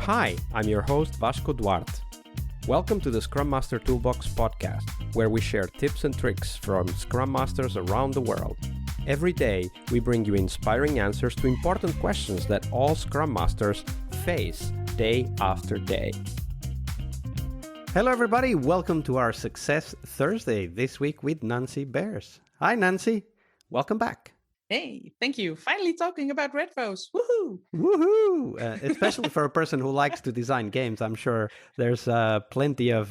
Hi, I'm your host Vasco Duarte. Welcome to the Scrum Master Toolbox podcast, where we share tips and tricks from Scrum Masters around the world. Every day, we bring you inspiring answers to important questions that all Scrum Masters face day after day. Hello everybody, welcome to our Success Thursday, this week with Nancy Bears. Hi Nancy, welcome back. Hey, thank you. Finally talking about retros. Woohoo! Woohoo! Especially for a person who likes to design games, I'm sure there's plenty of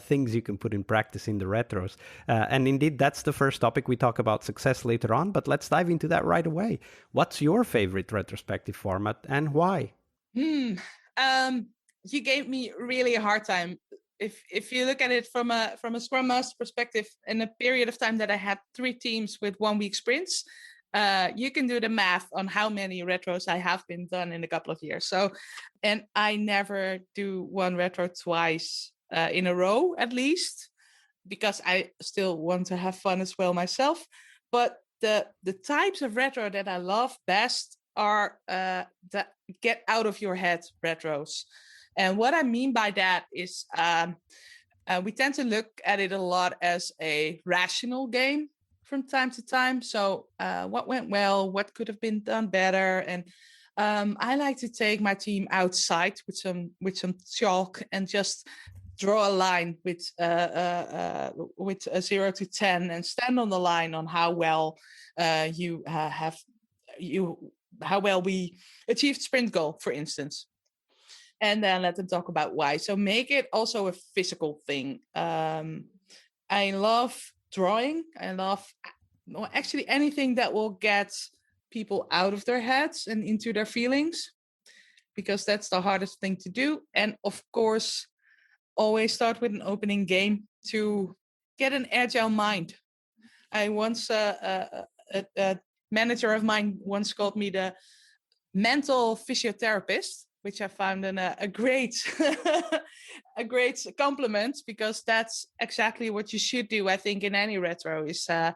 things you can put in practice in the retros. And indeed, that's the first topic. We talk about success later on, but let's dive into that right away. What's your favorite retrospective format and why? You gave me really a hard time. If you look at it from a Scrum Master perspective, in a period of time that I had 3 teams with 1 week sprints, you can do the math on how many retros I have been done in a couple of years. So, and I never do one retro twice in a row, at least, because I still want to have fun as well myself. But the types of retro that I love best are the get out of your head retros. And what I mean by that is we tend to look at it a lot as a rational game from time to time. So what went well, what could have been done better. And I like to take my team outside with some chalk and just draw a line with a 0 to 10 and stand on the line on how well how well we achieved sprint goal, for instance. And then let them talk about why. So make it also a physical thing. I love drawing. I love actually anything that will get people out of their heads and into their feelings, because that's the hardest thing to do. And of course, always start with an opening game to get an agile mind. I once, a manager of mine once called me the mental physiotherapist, which I found a great a great compliment, because that's exactly what you should do. I think in any retro is try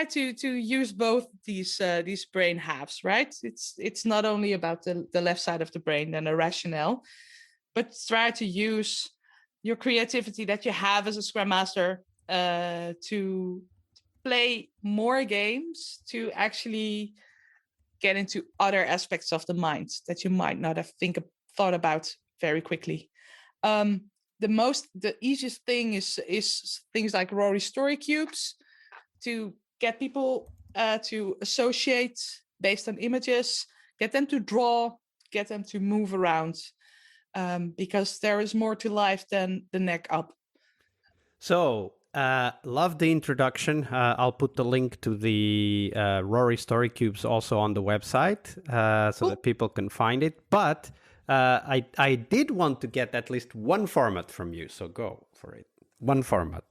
to use both these brain halves, right? It's not only about the left side of the brain and the rationale, but try to use your creativity that you have as a Scrum Master to play more games, to actually get into other aspects of the mind that you might not have thought about very quickly. The easiest thing is things like Rory Story Cubes, to get people to associate based on images, get them to draw, get them to move around, because there is more to life than the neck up. So, love the introduction. I'll put the link to the Rory Story Cubes also on the website so that people can find it. But I did want to get at least one format from you, so go for it. One format.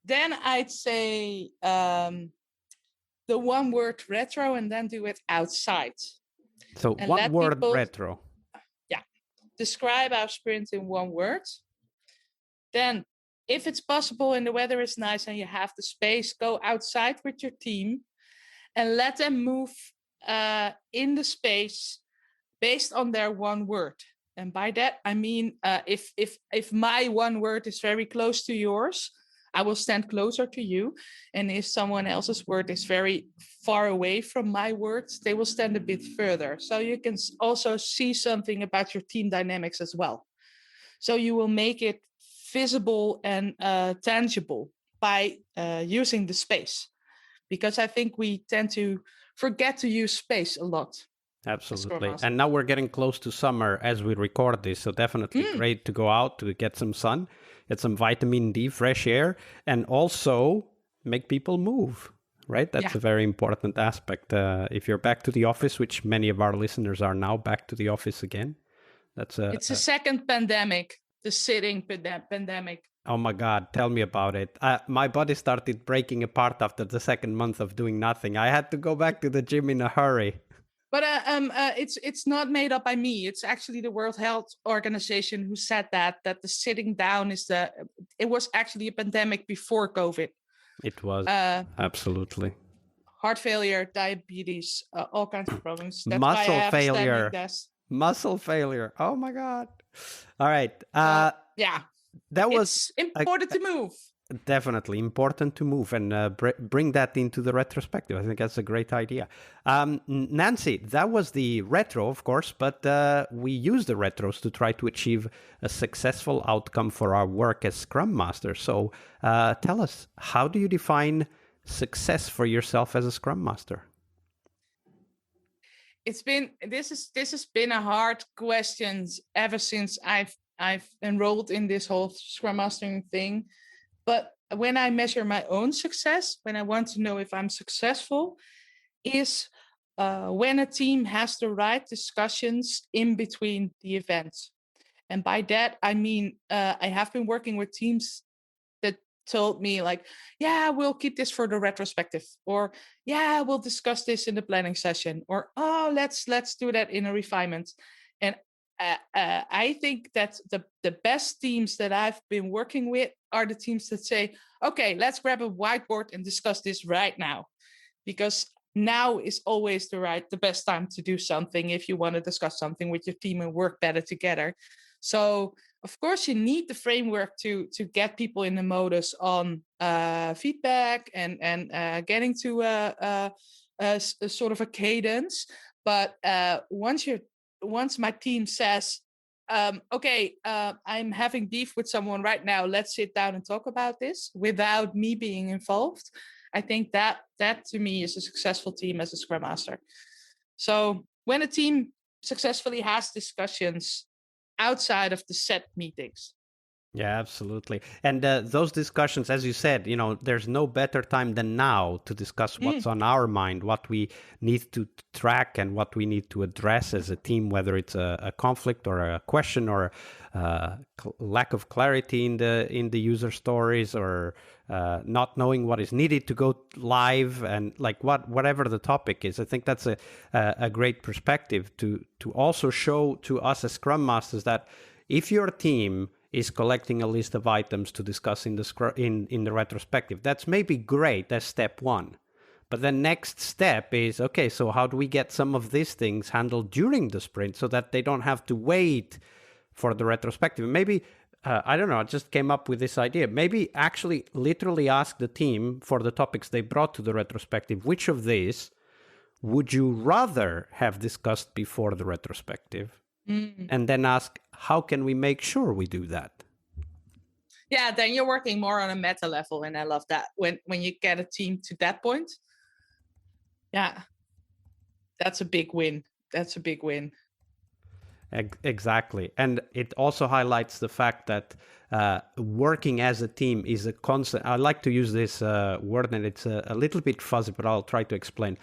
Then I'd say the one word retro, and then do it outside. So and one word retro. Yeah. Describe our sprint in one word. Then, if it's possible and the weather is nice and you have the space, go outside with your team and let them move in the space based on their one word. And by that, I mean, if my one word is very close to yours, I will stand closer to you. And if someone else's word is very far away from my words, they will stand a bit further. So you can also see something about your team dynamics as well. So you will make it visible and tangible by using the space, because I think we tend to forget to use space a lot. Absolutely. And now we're getting close to summer as we record this, so definitely great to go out to get some sun, get some vitamin D, fresh air, and also make people move, right? That's a very important aspect. If you're back to the office, which many of our listeners are now back to the office again, it's a second pandemic. The sitting pandemic. Oh my God, tell me about it. My body started breaking apart after the second month of doing nothing. I had to go back to the gym in a hurry. But it's not made up by me. It's actually the World Health Organization who said that the sitting down it was actually a pandemic before COVID. It was, absolutely. heart failure, diabetes, all kinds of problems. That's Muscle why I have failure. a standing desk. Muscle failure. Oh my God. All right. Yeah, that it's was important to move. Definitely important to move and bring that into the retrospective. I think that's a great idea. Nancy, that was the retro, of course, but we use the retros to try to achieve a successful outcome for our work as Scrum Master. So tell us, how do you define success for yourself as a Scrum Master? This has been a hard question ever since I've enrolled in this whole Scrum Mastering thing. But when I measure my own success, when I want to know if I'm successful, is when a team has the right discussions in between the events. And by that, I mean, I have been working with teams that told me like, yeah, we'll keep this for the retrospective, or yeah, we'll discuss this in the planning session, or oh, let's do that in a refinement. And I think that the best teams that I've been working with are the teams that say, okay, let's grab a whiteboard and discuss this right now, because now is always the best time to do something if you want to discuss something with your team and work better together. So of course you need the framework to get people in the modus on feedback and getting to a sort of a cadence. But once my team says, okay, I'm having beef with someone right now, let's sit down and talk about this without me being involved, I think that to me is a successful team as a Scrum Master. So when a team successfully has discussions outside of the set meetings. Yeah, absolutely. And those discussions, as you said, there's no better time than now to discuss what's on our mind, what we need to track and what we need to address as a team, whether it's a conflict or a question or lack of clarity in the user stories, or not knowing what is needed to go live, and like whatever the topic is. I think that's a great perspective to also show to us as Scrum Masters that if your team is collecting a list of items to discuss in the retrospective, that's maybe great. That's step one. But the next step is, okay, so how do we get some of these things handled during the sprint so that they don't have to wait for the retrospective? Maybe, I don't know, I just came up with this idea. Maybe actually literally ask the team for the topics they brought to the retrospective, which of these would you rather have discussed before the retrospective? And then ask, how can we make sure we do that? Yeah, then you're working more on a meta level, and I love that when you get a team to that point. Yeah, that's a big win. That's a big win. Exactly. And it also highlights the fact that working as a team is a constant. I like to use this word, and it's a little bit fuzzy, but I'll try to explain.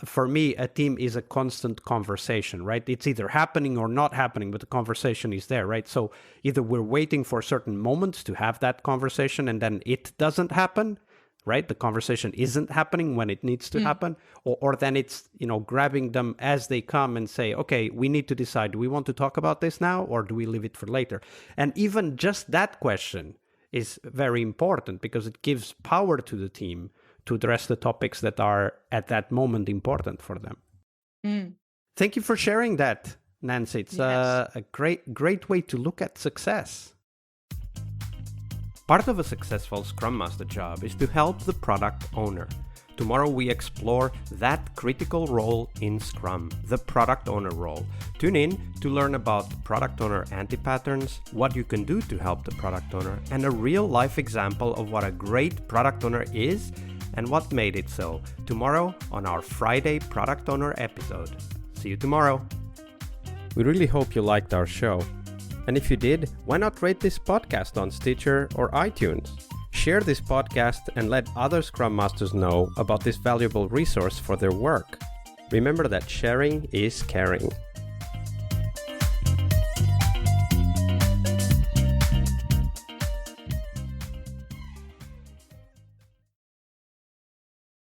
For me, a team is a constant conversation, right? It's either happening or not happening, but the conversation is there, right? So either we're waiting for certain moments to have that conversation and then it doesn't happen, right? The conversation isn't happening when it needs to happen, or then it's, grabbing them as they come and say, okay, we need to decide, do we want to talk about this now or do we leave it for later? And even just that question is very important because it gives power to the team to address the topics that are at that moment important for them. Thank you for sharing that, Nancy. It's a great way to look at success. Part of a successful Scrum Master job is to help the product owner. Tomorrow we explore that critical role in Scrum, the product owner role. Tune in to learn about product owner anti-patterns, what you can do to help the product owner, and a real-life example of what a great product owner is and what made it so, tomorrow on our Friday Product Owner episode. See you tomorrow. We really hope you liked our show. And if you did, why not rate this podcast on Stitcher or iTunes? Share this podcast and let other Scrum Masters know about this valuable resource for their work. Remember that sharing is caring.